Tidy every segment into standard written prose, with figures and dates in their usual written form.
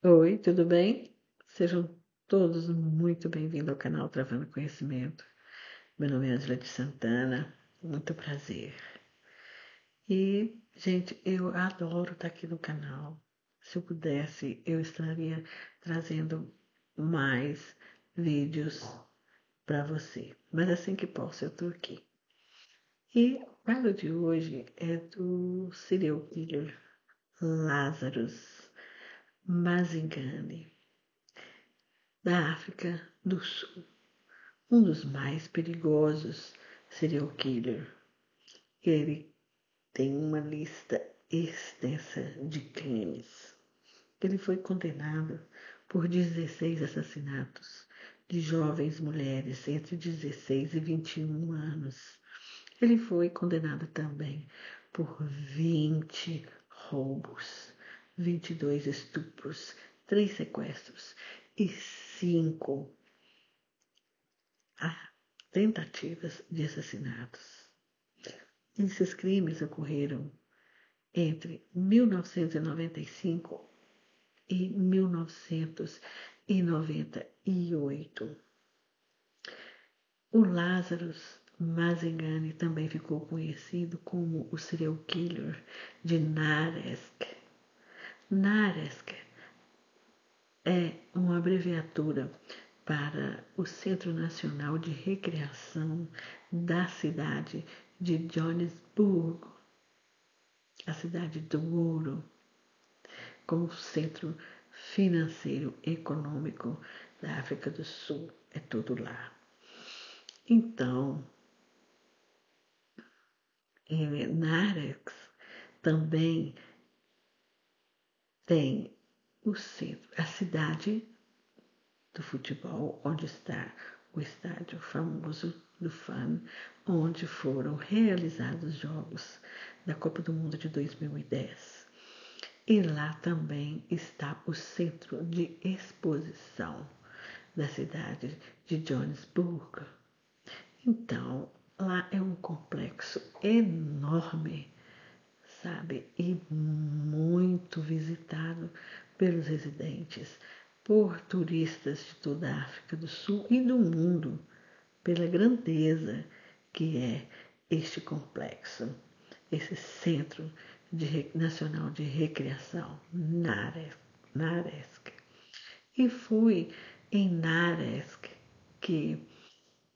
Oi, tudo bem? Sejam todos muito bem-vindos ao canal Travando Conhecimento. Meu nome é Angela de Santana, muito prazer. E, gente, eu adoro estar aqui no canal. Se eu pudesse, eu estaria trazendo mais vídeos para você. Mas assim que posso, eu tô aqui. E o quadro de hoje é do serial killer Lazarus Mazingani, da África do Sul. Um dos mais perigosos serial killer. Ele tem uma lista extensa de crimes. Ele foi condenado por 16 assassinatos de jovens mulheres entre 16 e 21 anos. Ele foi condenado também por 20 roubos, 22 estupros, 3 sequestros e 5 tentativas de assassinatos. Esses crimes ocorreram entre 1995 e 1998. O Lazarus Mazingani também ficou conhecido como o serial killer de Naresk. Naresk é uma abreviatura para o Centro Nacional de Recreação da cidade de Joanesburgo, a cidade do ouro, como centro financeiro e econômico da África do Sul. É tudo lá. Então, Narex também tem o centro, a cidade do futebol, onde está o estádio famoso do FAN, onde foram realizados os jogos da Copa do Mundo de 2010. E lá também está o centro de exposição da cidade de Joanesburgo. Então, lá é um complexo enorme, sabe? E muito visitado pelos residentes, por turistas de toda a África do Sul e do mundo, pela grandeza que é este complexo, esse centro nacional de recreação, Naresk. E foi em Naresk que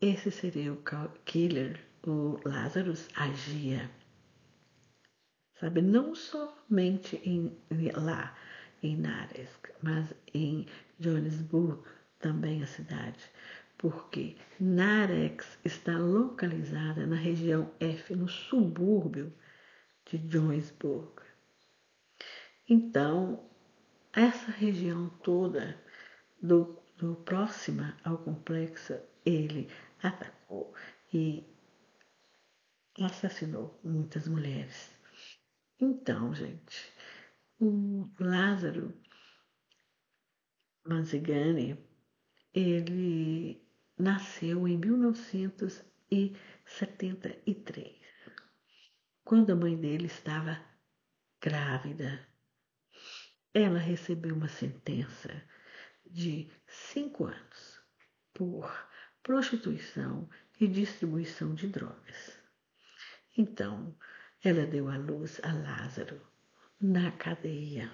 esse serial killer, o Lazarus, agia. Sabe, não somente lá em Naresk, mas em Joanesburgo, também a cidade, porque Narex está localizada na região F, no subúrbio de Joanesburgo. Então, essa região toda do próxima ao complexo, ele atacou e assassinou muitas mulheres. Então, gente, o Lázaro Manzigani, ele nasceu em 1973, quando a mãe dele estava grávida. Ela recebeu uma sentença de 5 anos por prostituição e distribuição de drogas. Então, ela deu à luz a Lázaro na cadeia.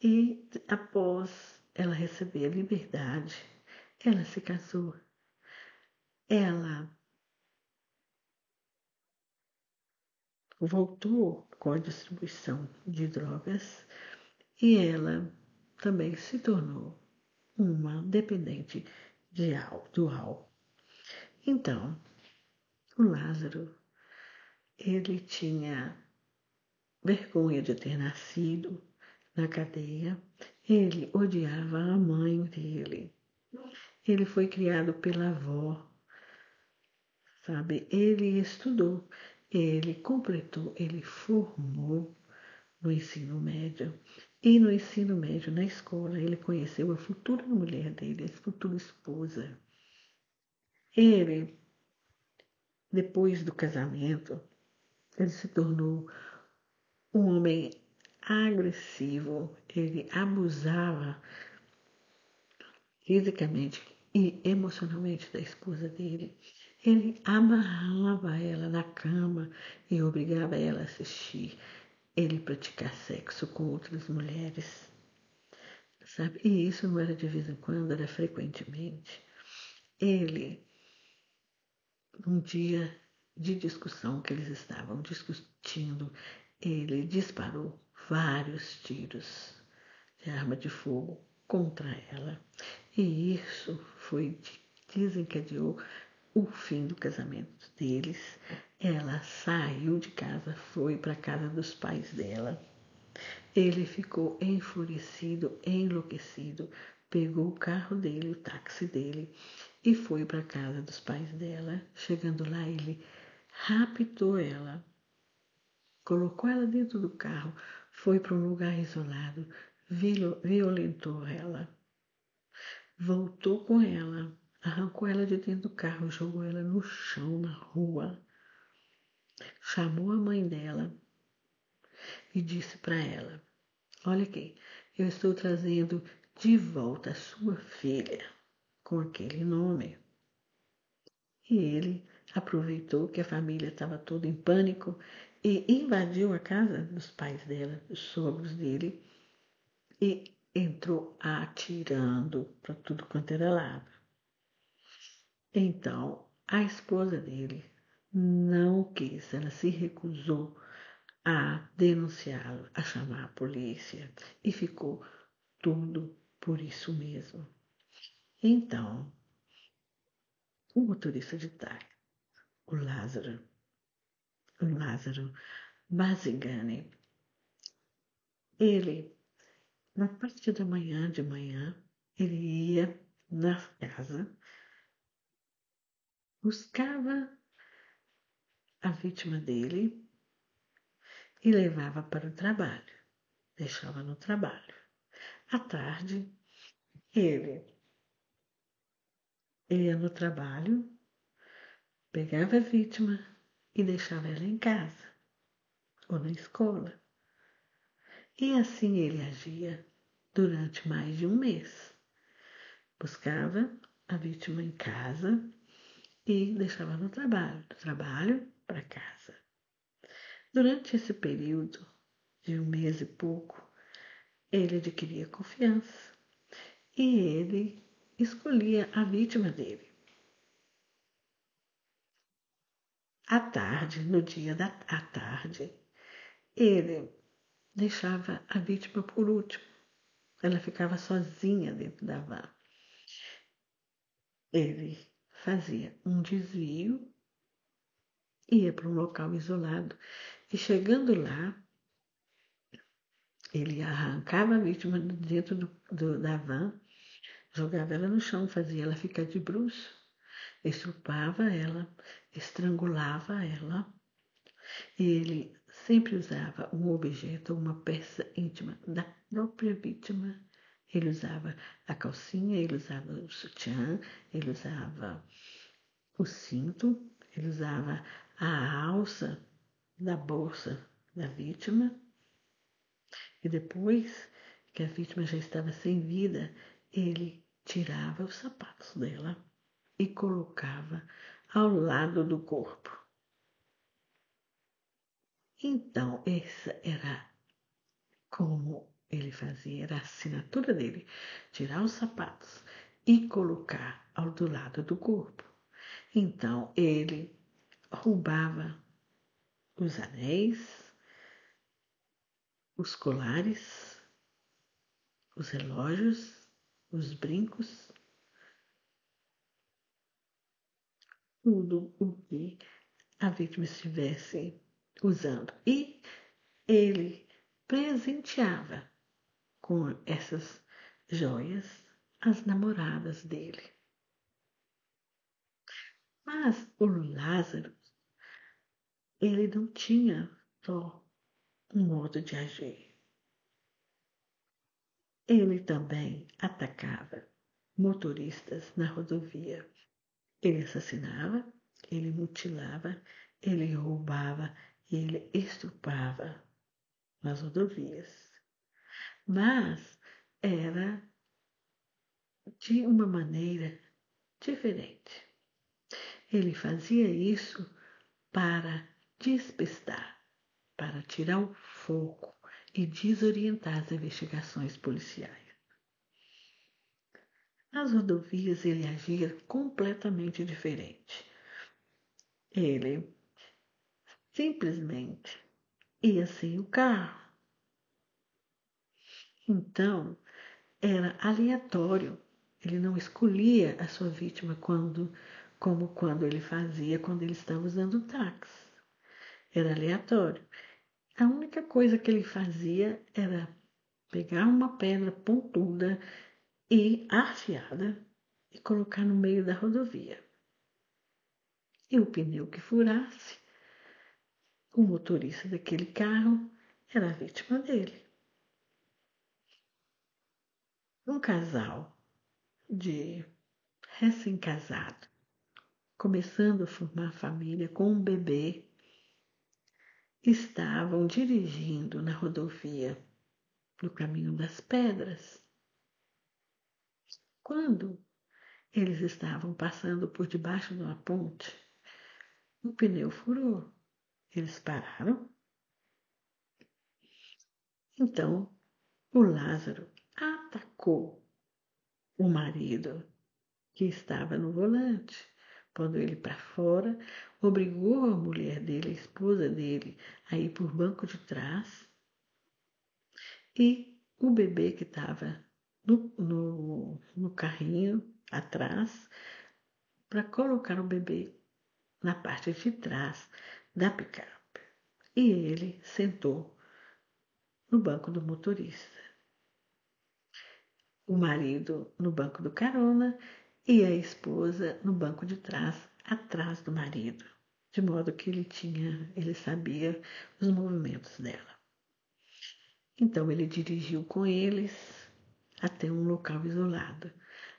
E após ela receber a liberdade, ela se casou. Ela voltou com a distribuição de drogas e ela também se tornou uma dependente do álcool. Então, o Lázaro, ele tinha vergonha de ter nascido na cadeia, ele odiava a mãe dele. Ele foi criado pela avó, sabe? Ele estudou, ele completou, ele formou no ensino médio. E no ensino médio, na escola, ele conheceu a futura mulher dele, a futura esposa. Ele, depois do casamento, ele se tornou um homem agressivo, ele abusava fisicamente e emocionalmente da esposa dele. Ele amarrava ela na cama e obrigava ela a assistir ele praticar sexo com outras mulheres, sabe? E isso não era de vez em quando, era frequentemente. Ele, num dia de discussão que eles estavam discutindo, ele disparou vários tiros de arma de fogo contra ela. E isso desencadeou o fim do casamento deles. Ela saiu de casa, foi para a casa dos pais dela. Ele ficou enfurecido, enlouquecido, pegou o carro dele, o táxi dele, e foi para a casa dos pais dela. Chegando lá, ele raptou ela, colocou ela dentro do carro, foi para um lugar isolado, violentou ela, voltou com ela, arrancou ela de dentro do carro, jogou ela no chão, na rua, chamou a mãe dela e disse para ela: olha aqui, eu estou trazendo de volta a sua filha com aquele nome. E ele aproveitou que a família estava toda em pânico e invadiu a casa dos pais dela, dos sogros dele, e entrou atirando para tudo quanto era lado. Então, a esposa dele não quis, ela se recusou a denunciá-lo, a chamar a polícia, e ficou tudo por isso mesmo. Então, o motorista de táxi, o Lázaro Basigani, ele, na parte da manhã, ele ia na casa, buscava a vítima dele e levava para o trabalho, deixava no trabalho. À tarde, ele ia no trabalho, pegava a vítima e deixava ela em casa ou na escola. E assim ele agia durante mais de um mês. Buscava a vítima em casa e deixava no trabalho, do trabalho para casa. Durante esse período de um mês e pouco, ele adquiria confiança e ele escolhia a vítima dele. À tarde, no dia à tarde, ele deixava a vítima por último. Ela ficava sozinha dentro da van. Ele fazia um desvio, ia para um local isolado e chegando lá, ele arrancava a vítima dentro da van, jogava ela no chão, fazia ela ficar de bruços, estrupava ela, estrangulava ela. E ele sempre usava um objeto, uma peça íntima da própria vítima. Ele usava a calcinha, ele usava o sutiã, ele usava o cinto, ele usava a alça da bolsa da vítima. E depois que a vítima já estava sem vida, ele tirava os sapatos dela e colocava ao lado do corpo. Então, essa era como ele fazia, era a assinatura dele, tirar os sapatos e colocar do lado do corpo. Então, ele roubava os anéis, os colares, os relógios, os brincos, tudo o que a vítima estivesse usando. E ele presenteava com essas joias as namoradas dele. Mas o Lázaro, ele não tinha só um modo de agir. Ele também atacava motoristas na rodovia. Ele assassinava, ele mutilava, ele roubava, ele estuprava nas rodovias. Mas era de uma maneira diferente. Ele fazia isso para despistar, para tirar o foco e desorientar as investigações policiais. Nas rodovias ele agia completamente diferente. Ele simplesmente ia sem o carro. Então, era aleatório. Ele não escolhia a sua vítima como quando ele fazia quando ele estava usando o táxi. Era aleatório. A única coisa que ele fazia era pegar uma pedra pontuda e afiada e colocar no meio da rodovia. E o pneu que furasse, o motorista daquele carro era a vítima dele. Um casal de recém-casado, começando a formar família com um bebê, estavam dirigindo na rodovia no Caminho das Pedras, quando eles estavam passando por debaixo de uma ponte. O pneu furou. Eles pararam. Então, o Lázaro atacou o marido que estava no volante, pondo ele para fora, obrigou a mulher dele, a esposa dele, a ir por banco de trás e o bebê que estava no carrinho atrás, para colocar o bebê na parte de trás da picape. E ele sentou no banco do motorista. O marido no banco do carona e a esposa no banco de trás, atrás do marido, de modo que ele sabia os movimentos dela. Então ele dirigiu com eles até um local isolado.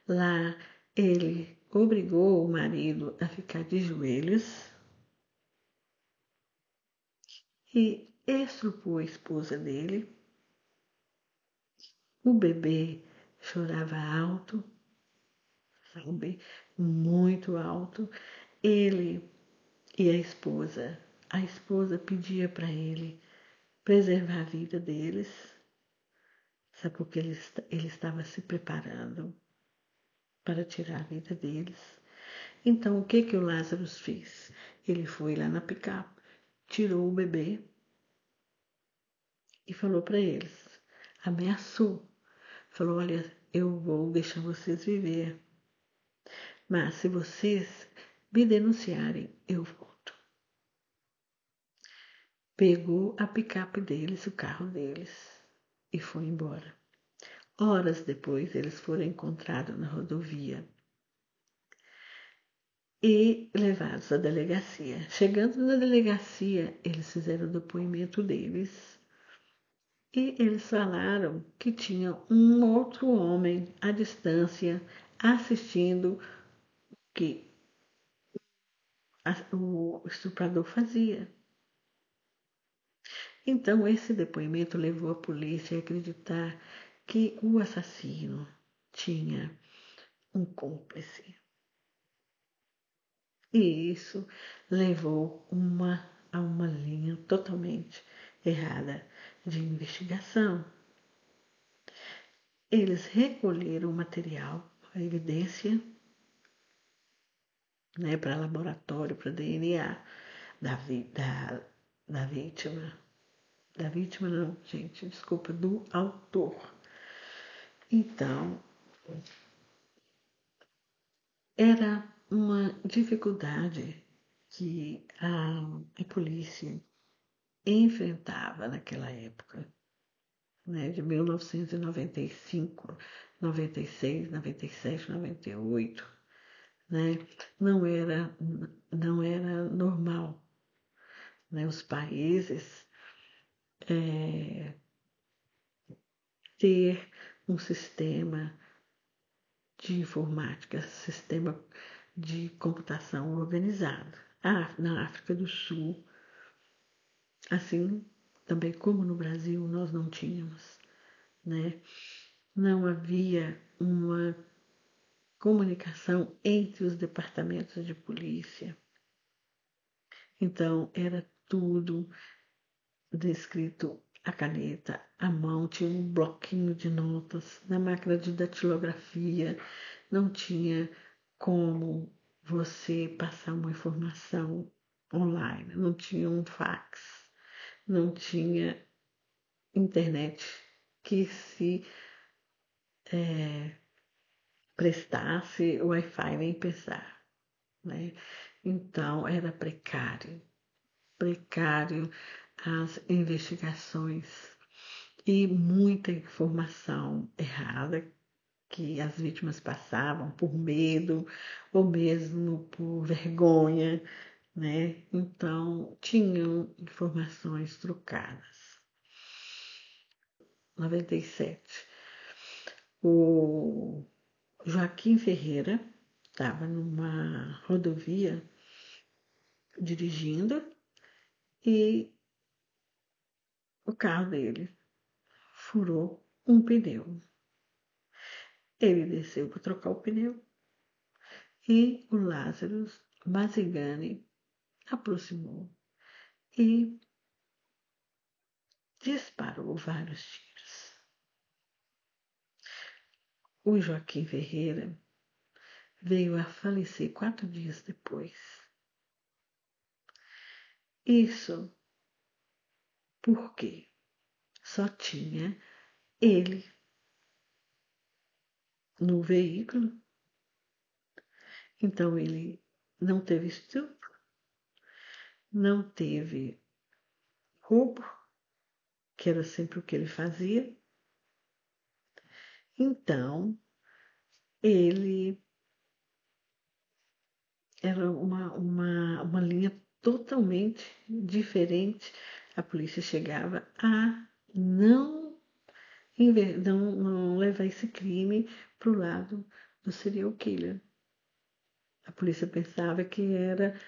Lá ele obrigou o marido a ficar de joelhos e estrupou a esposa dele. O bebê chorava alto, sabe, muito alto. Ele e a esposa pedia para ele preservar a vida deles, sabe, porque ele estava se preparando para tirar a vida deles. Então, o que que o Lázaro fez? Ele foi lá na picape, tirou o bebê e falou para eles, ameaçou, falou, olha, eu vou deixar vocês viver, mas se vocês me denunciarem, eu volto. Pegou a picape deles, o carro deles, e foi embora. Horas depois, eles foram encontrados na rodovia e levados à delegacia. Chegando na delegacia, eles fizeram o depoimento deles e eles falaram que tinha um outro homem à distância assistindo o que o estuprador fazia. Então, esse depoimento levou a polícia a acreditar que o assassino tinha um cúmplice. E isso levou a uma linha totalmente errada de investigação. Eles recolheram o material, a evidência, né, para laboratório, para DNA da vítima. Da vítima não, gente, desculpa, do autor. Então, era uma dificuldade que a polícia enfrentava naquela época, né, de 1995, 96, 97, 98, né? Não era normal, né, os países ter um sistema de informática, sistema de computação organizado. Na África do Sul, assim também como no Brasil nós não tínhamos, né? Não havia uma comunicação entre os departamentos de polícia. Então, era tudo descrito à caneta, à mão, tinha um bloquinho de notas, na máquina de datilografia, não tinha como você passar uma informação online, não tinha um fax, não tinha internet que se prestasse Wi-Fi nem pensar, né? Então era precário as investigações e muita informação errada que as vítimas passavam por medo ou mesmo por vergonha, né? Então tinham informações trocadas. 97. O Joaquim Ferreira estava numa rodovia dirigindo e o carro dele furou um pneu. Ele desceu para trocar o pneu e o Lázaro Mazigani aproximou e disparou vários tiros. O Joaquim Ferreira veio a falecer 4 dias depois. Isso porque só tinha ele no veículo, então ele não teve estupro, não teve roubo, que era sempre o que ele fazia. Então, ele era uma linha totalmente diferente. A polícia chegava a não levar esse crime para o lado do serial killer. A polícia pensava que era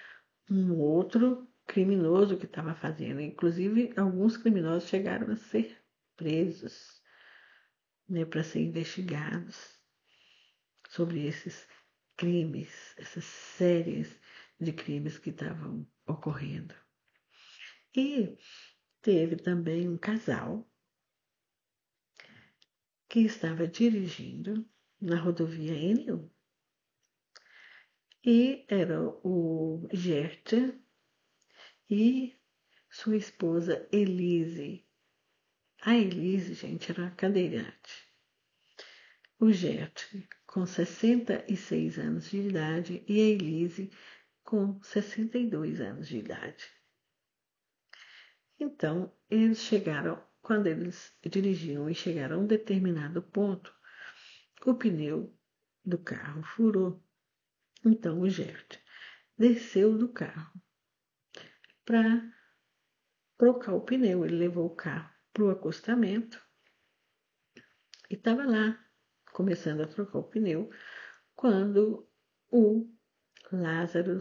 um outro criminoso que estava fazendo. Inclusive, alguns criminosos chegaram a ser presos, né, para ser investigados sobre esses crimes, essas séries de crimes que estavam ocorrendo. E teve também um casal que estava dirigindo na rodovia N1 e era o Gert e sua esposa Elise. A Elise, gente, era cadeirante. O Gert com 66 anos de idade e a Elise com 62 anos de idade. Então, quando eles dirigiam e chegaram a um determinado ponto, o pneu do carro furou. Então, o Gert desceu do carro para trocar o pneu. Ele levou o carro para o acostamento e estava lá, começando a trocar o pneu, quando o Lázaro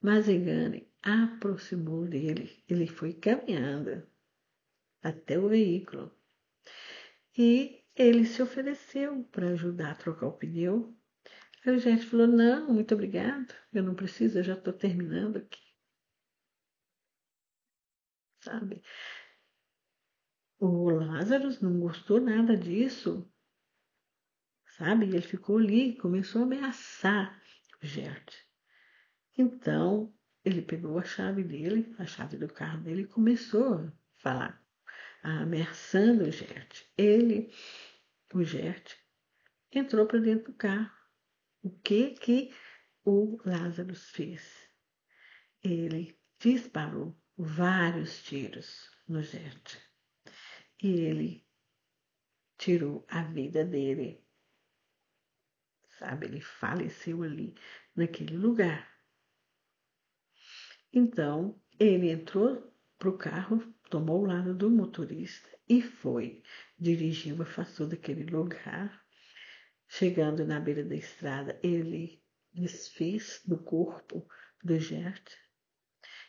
Mazigani aproximou dele. Ele foi caminhando até o veículo e ele se ofereceu para ajudar a trocar o pneu. Aí o gente falou: não, muito obrigado, eu não preciso, eu já estou terminando aqui, sabe? O Lázaro não gostou nada disso, sabe? Ele ficou ali, começou a ameaçar o Gert. Então, ele pegou a chave dele, a chave do carro dele, e começou a falar, ameaçando o Gert. O Gert, entrou para dentro do carro. O que o Lázaro fez? Ele disparou vários tiros no Gert. E ele tirou a vida dele, sabe? Ele faleceu ali, naquele lugar. Então, ele entrou para o carro, tomou o lado do motorista e foi. Dirigiu, afastou daquele lugar. Chegando na beira da estrada, ele desfez do corpo do Gert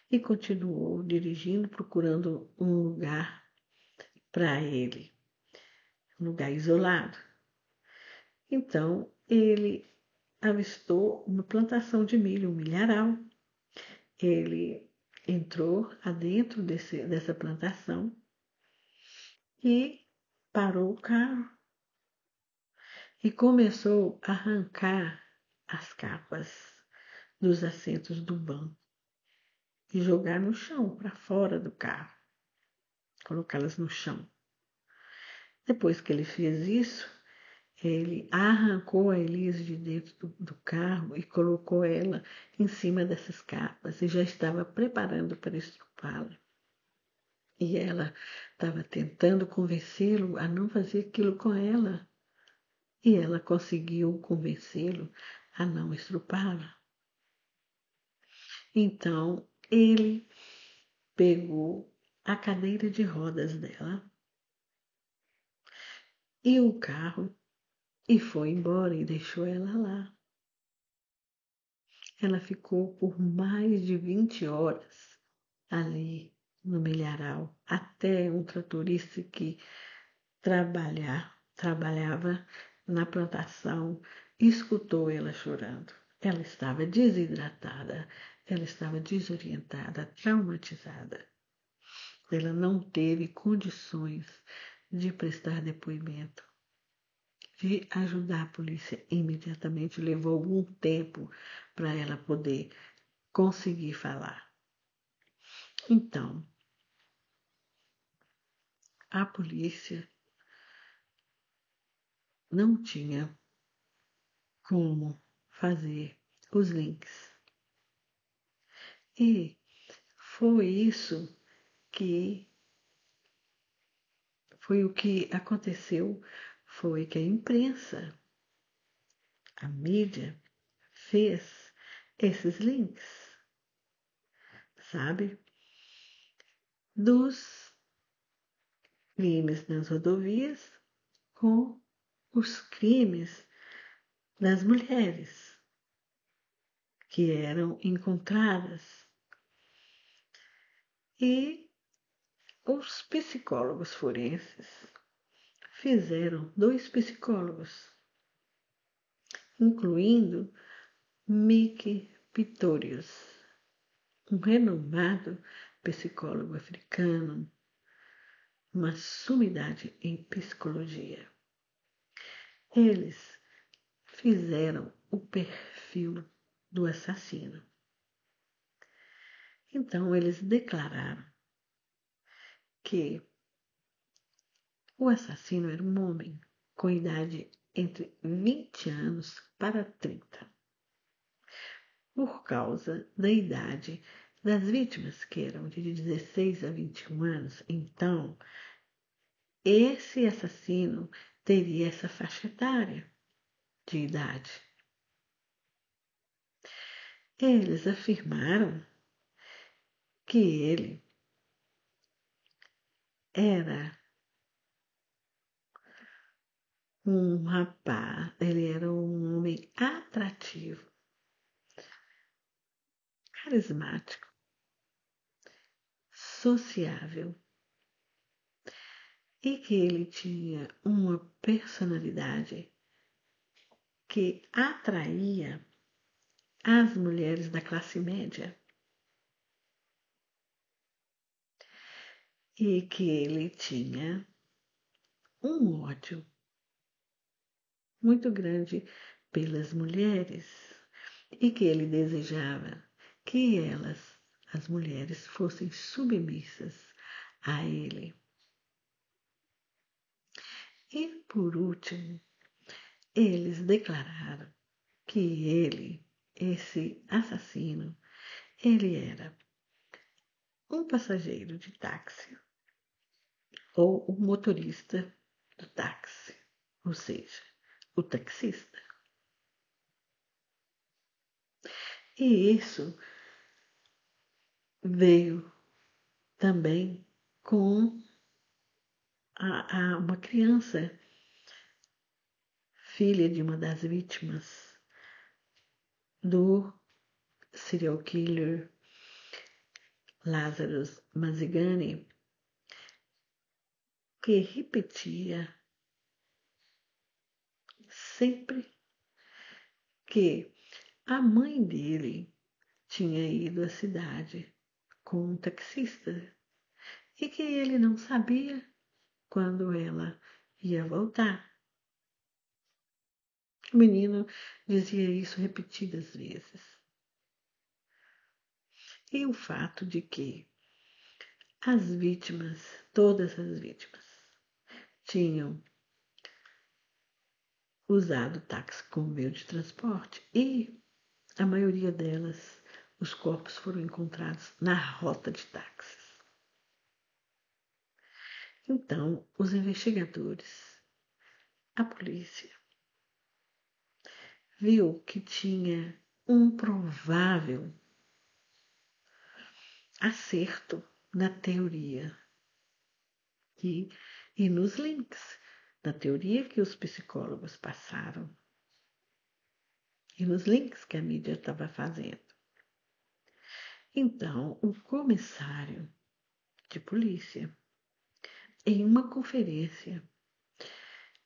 e continuou dirigindo, procurando um lugar para ele, um lugar isolado. Então, ele avistou uma plantação de milho, um milharal. Ele entrou adentro dessa plantação e parou o carro e começou a arrancar as capas dos assentos do banco e jogar no chão, para fora do carro, colocá-las no chão. Depois que ele fez isso, ele arrancou a Elise de dentro do carro e colocou ela em cima dessas capas e já estava preparando para estrupá-la. E ela estava tentando convencê-lo a não fazer aquilo com ela. E ela conseguiu convencê-lo a não estrupá-la. Então, ele pegou a cadeira de rodas dela e o carro e foi embora e deixou ela lá. Ela ficou por mais de 20 horas ali no milharal, até um tratorista que trabalhava na plantação escutou ela chorando. Ela estava desidratada, ela estava desorientada, traumatizada. Ela não teve condições de prestar depoimento, de ajudar a polícia imediatamente. Levou algum tempo para ela poder conseguir falar. Então, a polícia não tinha como fazer os links. E foi isso que foi o que aconteceu, foi que a imprensa, a mídia, fez esses links, sabe? Dos crimes nas rodovias com os crimes das mulheres que eram encontradas. E os psicólogos forenses fizeram 2 psicólogos, incluindo Mickey Pistorius, um renomado psicólogo africano, uma sumidade em psicologia. Eles fizeram o perfil do assassino. Então, eles declararam que o assassino era um homem com idade entre 20 anos para 30. Por causa da idade das vítimas, que eram de 16 a 21 anos, então, esse assassino teria essa faixa etária de idade. Eles afirmaram que ele era um rapaz, ele era um homem atrativo, carismático, sociável e que ele tinha uma personalidade que atraía as mulheres da classe média e que ele tinha um ódio muito grande pelas mulheres e que ele desejava que elas, as mulheres, fossem submissas a ele. E, por último, eles declararam que ele, esse assassino, ele era um passageiro de táxi ou o motorista do táxi, ou seja, o taxista. E isso veio também com uma criança, filha de uma das vítimas do serial killer Lazarus Mazzigani, que repetia sempre que a mãe dele tinha ido à cidade com um taxista e que ele não sabia quando ela ia voltar. O menino dizia isso repetidas vezes. E o fato de que as vítimas, todas as vítimas, tinham usado táxi como meio de transporte e a maioria delas, os corpos foram encontrados na rota de táxis. Então, os investigadores, a polícia, viu que tinha um provável acerto na teoria e nos links da teoria que os psicólogos passaram e nos links que a mídia estava fazendo. Então, o comissário de polícia, em uma conferência,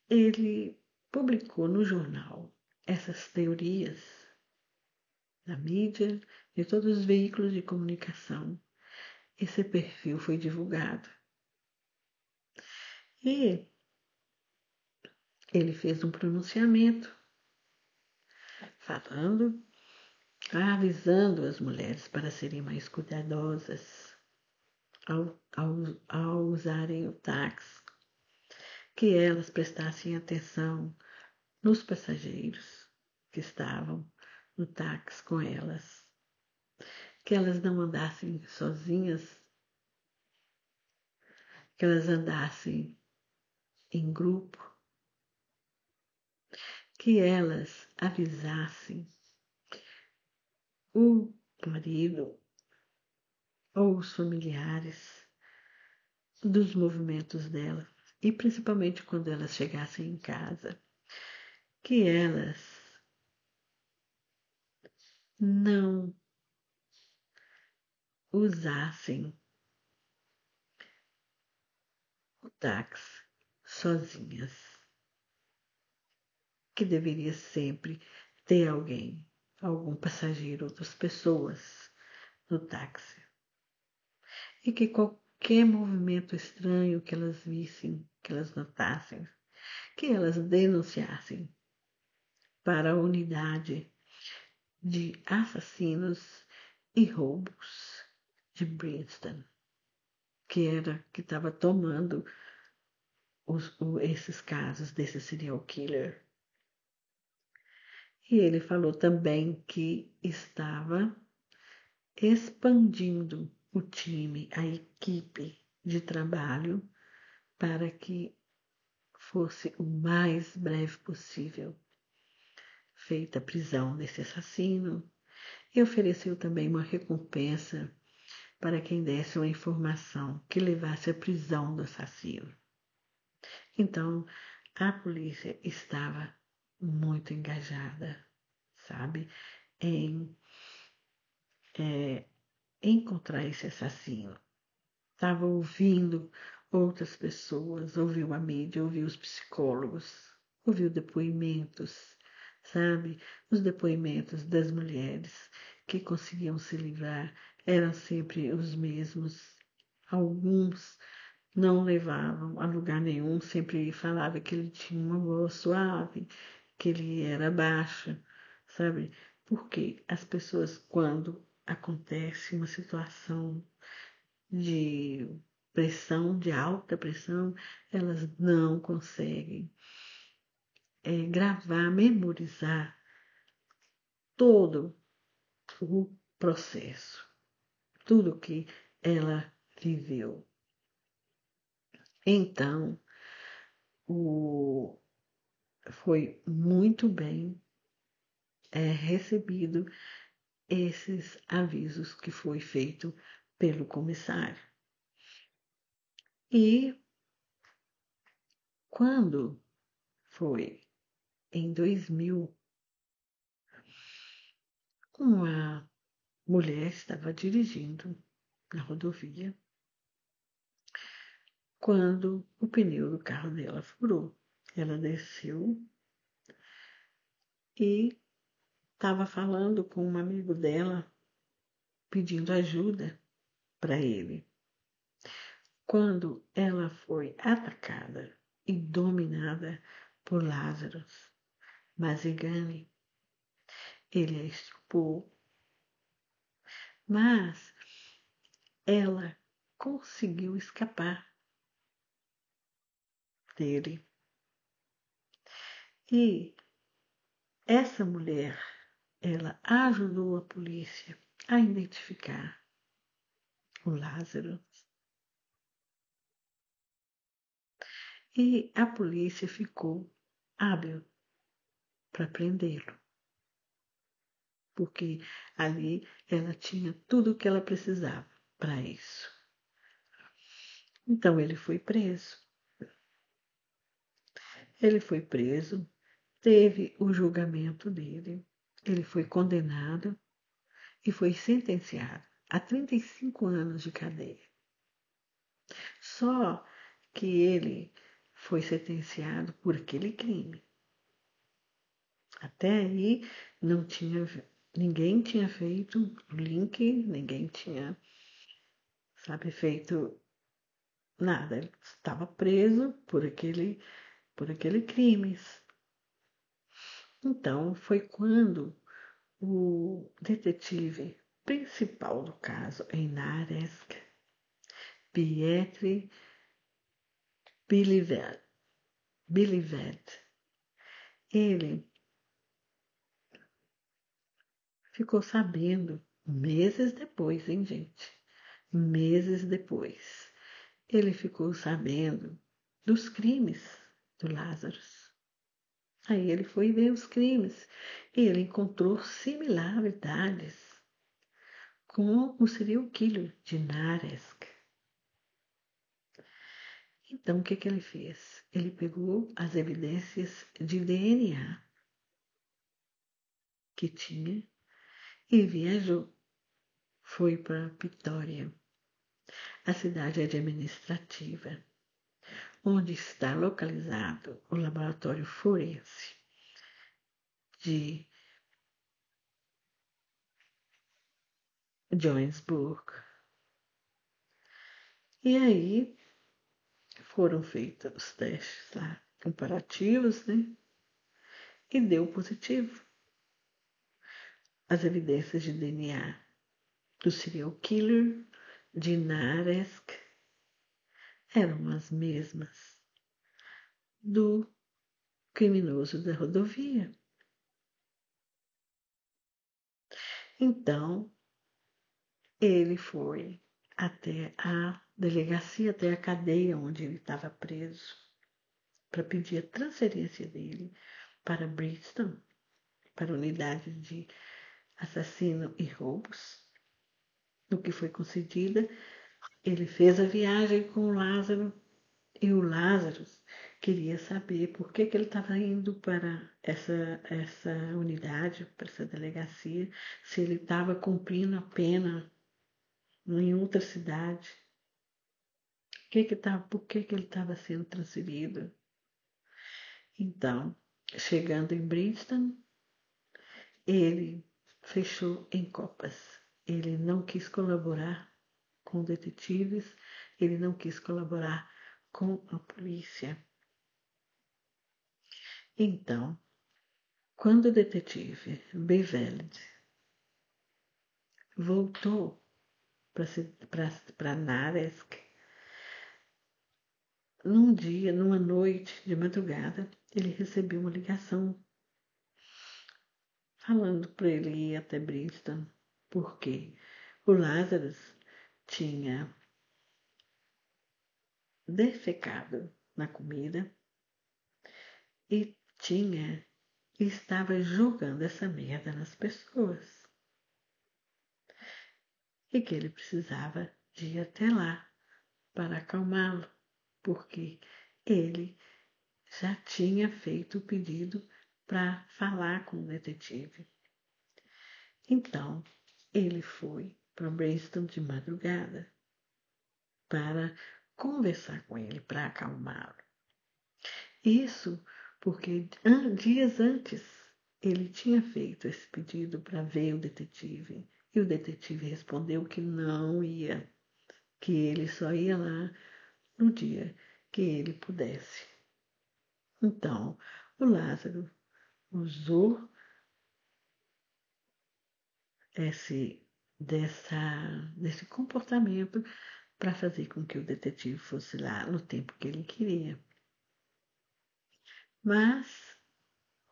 ele publicou no jornal essas teorias da mídia, de todos os veículos de comunicação. Esse perfil foi divulgado. E ele fez um pronunciamento falando, avisando as mulheres para serem mais cuidadosas ao usarem o táxi, que elas prestassem atenção nos passageiros que estavam no táxi com elas, que elas não andassem sozinhas, que elas andassem em grupo, que elas avisassem o marido ou os familiares dos movimentos dela, e principalmente quando elas chegassem em casa, que elas não usassem o táxi sozinhas, que deveria sempre ter alguém, algum passageiro, outras pessoas no táxi, e que qualquer movimento estranho que elas vissem, que elas notassem, que elas denunciassem para a unidade de assassinos e roubos de Princeton, que estava tomando esses casos desse serial killer. E ele falou também que estava expandindo o time, a equipe de trabalho, para que fosse o mais breve possível feita a prisão desse assassino, e ofereceu também uma recompensa para quem desse uma informação que levasse à prisão do assassino. Então, a polícia estava muito engajada, sabe, em encontrar esse assassino. Estava ouvindo outras pessoas, ouviu a mídia, ouviu os psicólogos, ouviu depoimentos, sabe? Os depoimentos das mulheres que conseguiam se livrar eram sempre os mesmos. Alguns não levavam a lugar nenhum, sempre falava que ele tinha uma voz suave, que ele era baixo, sabe? Porque as pessoas, quando acontece uma situação de pressão, de alta pressão, elas não conseguem gravar, memorizar todo o processo, tudo que ela viveu. Então, foi muito bem recebido esses avisos que foi feito pelo comissário. E quando foi em 2000, uma mulher estava dirigindo na rodovia quando o pneu do carro dela furou. Ela desceu e estava falando com um amigo dela, pedindo ajuda para ele. Quando ela foi atacada e dominada por Lázaro Mazigani, ele a estuprou, mas ela conseguiu escapar dele. E essa mulher, ela ajudou a polícia a identificar o Lázaro. E a polícia ficou hábil para prendê-lo, porque ali ela tinha tudo o que ela precisava para isso. Então ele foi preso. Ele foi preso, teve o julgamento dele, ele foi condenado e foi sentenciado a 35 anos de cadeia. Só que ele foi sentenciado por aquele crime. Até aí não tinha, ninguém tinha feito link, ninguém tinha, feito nada. Ele estava preso por aquele crime. Então foi quando o detetive principal do caso, em Naresk, Pietri Bilivet, ele ficou sabendo meses depois, hein, gente? Meses depois. Ele ficou sabendo dos crimes do Lázaro. Aí ele foi ver os crimes e ele encontrou similaridades com o serial killer de Naresk. Então, o que ele fez? Ele pegou as evidências de DNA que tinha e viajou. Foi para Vitória, a cidade administrativa, onde está localizado o laboratório forense de Johannesburg. E aí foram feitos os testes lá, comparativos, né? E deu positivo. As evidências de DNA do serial killer de Naresk eram as mesmas do criminoso da rodovia. Então, ele foi até a delegacia, até a cadeia onde ele estava preso, para pedir a transferência dele para Brixton, para a unidade de assassino e roubos, no que foi concedida. Ele fez a viagem com o Lázaro e o Lázaro queria saber por que ele estava indo para essa unidade, para essa delegacia, se ele estava cumprindo a pena em outra cidade. Por que ele estava sendo transferido? Então, chegando em Brixton, ele fechou em copas. Ele não quis colaborar com detetives, ele não quis colaborar com a polícia. Então, quando o detetive Beveld voltou para Naresk, numa noite de madrugada, ele recebeu uma ligação falando para ele ir até Brixton, porque o Lázaro tinha defecado na comida e estava jogando essa merda nas pessoas. E que ele precisava de ir até lá para acalmá-lo, porque ele já tinha feito o pedido para falar com o detetive. Então, ele foi para Brixton de madrugada para conversar com ele para acalmá-lo. Isso porque dias antes ele tinha feito esse pedido para ver o detetive. E o detetive respondeu que não ia, que ele só ia lá no dia que ele pudesse. Então, o Lázaro usou desse comportamento para fazer com que o detetive fosse lá no tempo que ele queria. Mas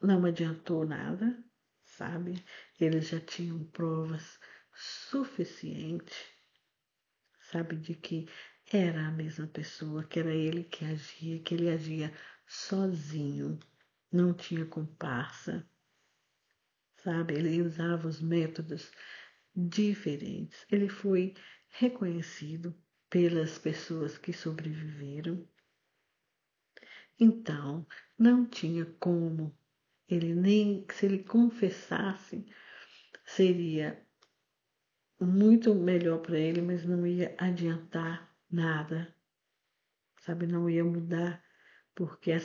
não adiantou nada, sabe? Eles já tinham provas suficientes, sabe, de que era a mesma pessoa, que era ele que agia, que ele agia sozinho, não tinha comparsa, sabe? Ele usava os métodos diferentes. Ele foi reconhecido pelas pessoas que sobreviveram. Então, não tinha como ele nem, se ele confessasse, seria muito melhor para ele, mas não ia adiantar nada, sabe? Não ia mudar, porque a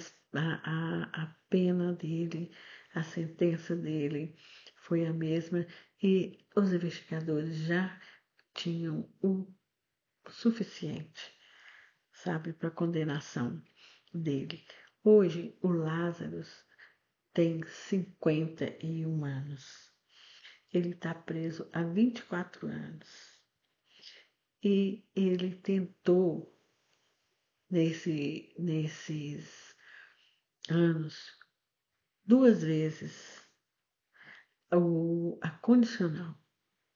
pena dele, a sentença dele foi a mesma e os investigadores já tinham o suficiente, sabe, para condenação dele. Hoje, o Lázaro tem 51 anos. Ele está preso há 24 anos. E ele tentou, nesses anos, 2 vezes a condicional,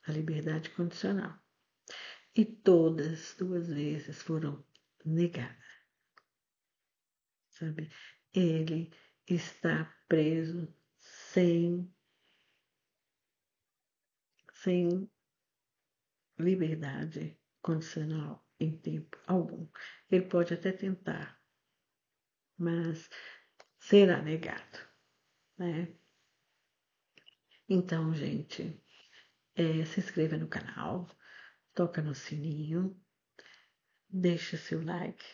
a liberdade condicional. E todas 2 vezes foram negadas, sabe? Ele está preso sem liberdade condicional em tempo algum. Ele pode até tentar, mas será negado, né? Então, gente, se inscreva no canal, toca no sininho, deixa seu like,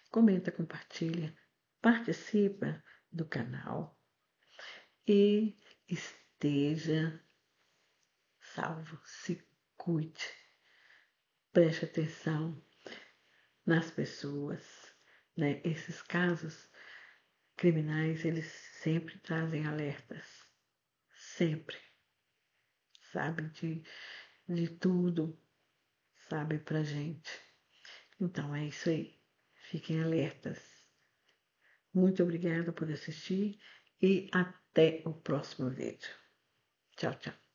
comenta, compartilha, participa do canal e esteja salvo, se cuide, preste atenção nas pessoas, né? Esses casos criminais, eles sempre trazem alertas, sempre, sabe, de tudo, sabe, pra gente. Então é isso aí, fiquem alertas. Muito obrigada por assistir e até o próximo vídeo. Tchau, tchau.